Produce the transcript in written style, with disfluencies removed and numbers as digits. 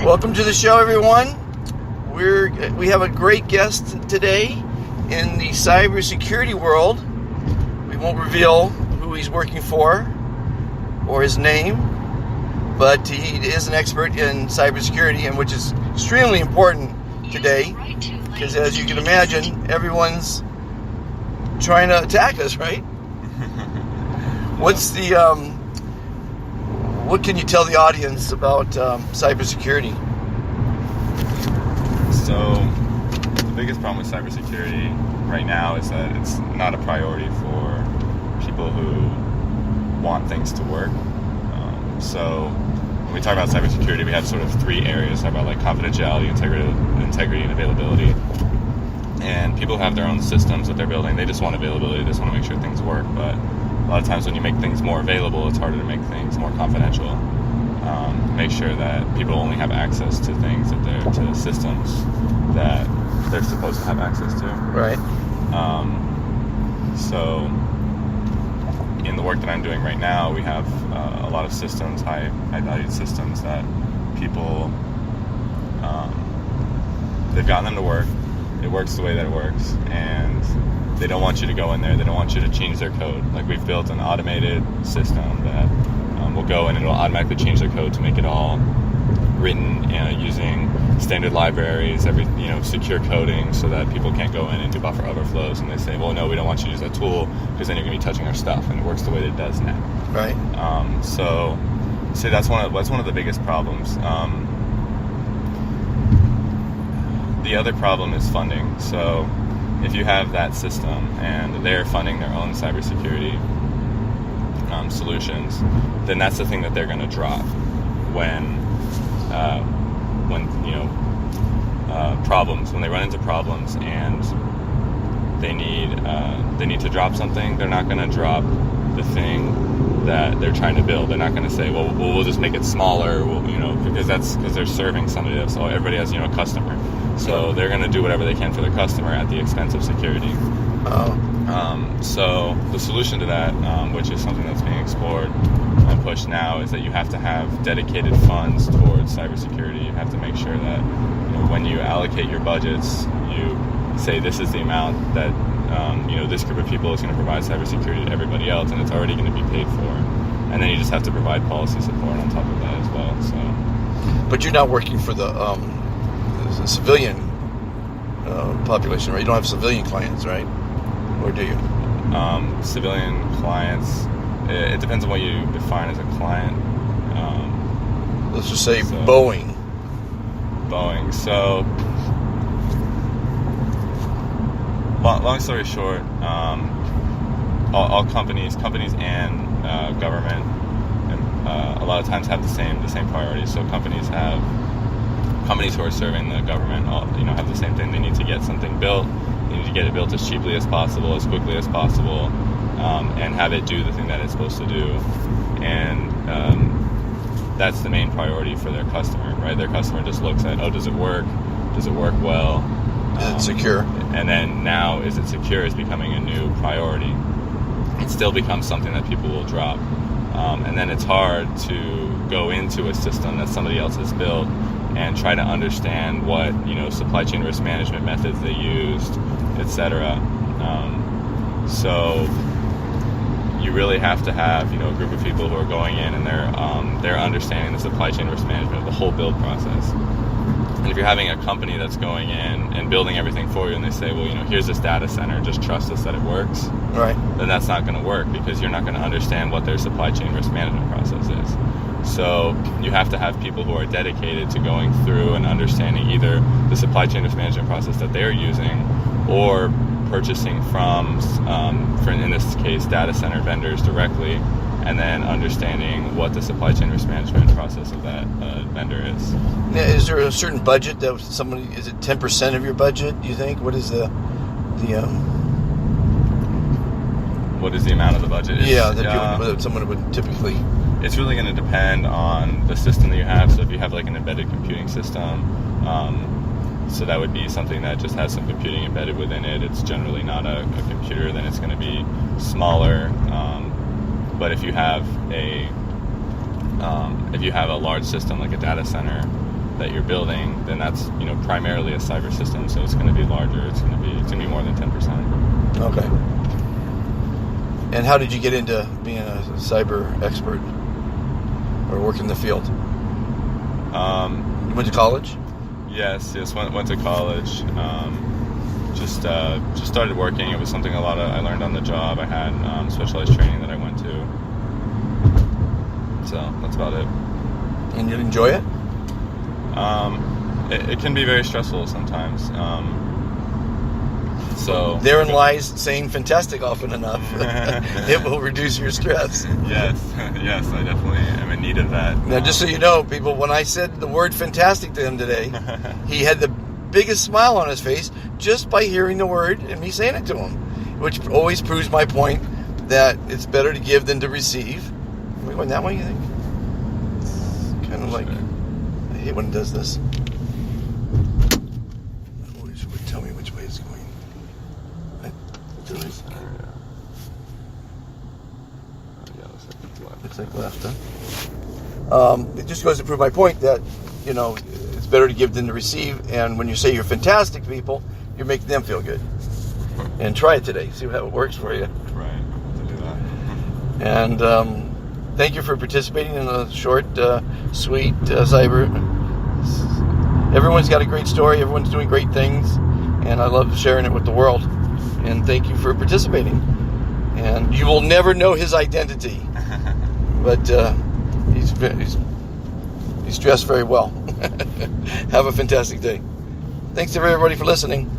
Welcome to the show, everyone. We have a great guest today in the cybersecurity world. We won't reveal who he's working for or his name, but he is an expert in cybersecurity, and which is extremely important today, because as you can imagine, everyone's trying to attack us, right? What can you tell the audience about cybersecurity? So, the biggest problem with cybersecurity right now is that it's not a priority for people who want things to work. So, when we talk about cybersecurity, we have sort of three areas. We talk about like confidentiality, integrity, and availability. And people have their own systems that they're building. They just want availability. They just want to make sure things work. But a lot of times when you make things more available, it's harder to make things more confidential. Make sure that people only have access to things to systems that they're supposed to have access to. Right. So in the work that I'm doing right now, we have a lot of systems, high valued systems that people, they've gotten them to work. It works the way that it works, and they don't want you to go in there. They don't want you to change their code. Like, we've built an automated system that will go in and it'll automatically change their code to make it all written using standard libraries, secure coding, so that people can't go in and do buffer overflows. And they say, well, no, we don't want you to use that tool because then you're going to be touching our stuff, and it works the way that it does now. Right. So that's one of the biggest problems. The other problem is funding. So if you have that system and they're funding their own cybersecurity solutions, then that's the thing that they're going to drop when they run into problems and they need to drop something. They're not going to drop the thing that they're trying to build. They're not going to say, well, we'll just make it smaller, because they're serving somebody else. So everybody has a customer. So they're going to do whatever they can for their customer at the expense of security. So the solution to that, which is something that's being explored and pushed now, is that you have to have dedicated funds towards cybersecurity. You have to make sure that when you allocate your budgets, you say this is the amount that this group of people is going to provide cybersecurity to everybody else, and it's already going to be paid for. And then you just have to provide policy support on top of that as well. So, but you're not working for the civilian population, right? You don't have civilian clients, right? Or do you? Civilian clients, it depends on what you define as a client. Let's just say Boeing. So, long story short, all companies and government, a lot of times have the same priorities. So companies who are serving the government, have the same thing. They need to get something built. They need to get it built as cheaply as possible, as quickly as possible, and have it do the thing that it's supposed to do. And that's the main priority for their customer, right? Their customer just looks at, does it work? Does it work well? Is it secure? And then now, is it secure is becoming a new priority. It still becomes something that people will drop. And then it's hard to go into a system that somebody else has built and try to understand what supply chain risk management methods they used, etc. So you really have to have a group of people who are going in and they're understanding the supply chain risk management of the whole build process. And if you're having a company that's going in and building everything for you, and they say, well, here's this data center, just trust us that it works, right? Then that's not going to work, because you're not going to understand what their supply chain risk management process is. So you have to have people who are dedicated to going through and understanding either the supply chain risk management process that they're using, or purchasing from, in this case, data center vendors directly, and then understanding what the supply chain risk management process of that vendor is. Now, is there a certain budget that is it 10% of your budget, do you think? What is what is the amount of the budget? That someone would typically... It's really going to depend on the system that you have. So if you have like an embedded computing system, so that would be something that just has some computing embedded within it. It's generally not a computer, then it's going to be smaller. But if you have a large system like a data center, that you're building, then that's primarily a cyber system, so it's going to be larger. It's going to be more than 10%. Okay. And how did you get into being a cyber expert or work in the field? You went to college? Yes. Went to college. Just started working. It was something I learned on the job. I had specialized training that I went to. So that's about it. And you enjoy it? It can be very stressful sometimes. So therein lies saying fantastic often enough. It will reduce your stress. Yes, I definitely am in need of that. Now, just so you know, people, when I said the word fantastic to him today, he had the biggest smile on his face just by hearing the word and me saying it to him, which always proves my point that it's better to give than to receive. Are we going that way, you think? It's kind of like, I hate when it does this. It would tell me which way it's going. Looks like left, huh? It just goes to prove my point that, it's better to give than to receive. And when you say you're fantastic to people, you're making them feel good. And try it today. See how it works for you. Right. To do that. And thank you for participating in a short, sweet cyber. Everyone's got a great story. Everyone's doing great things. And I love sharing it with the world. And thank you for participating. And you will never know his identity. But he's dressed very well. Have a fantastic day. Thanks to everybody for listening.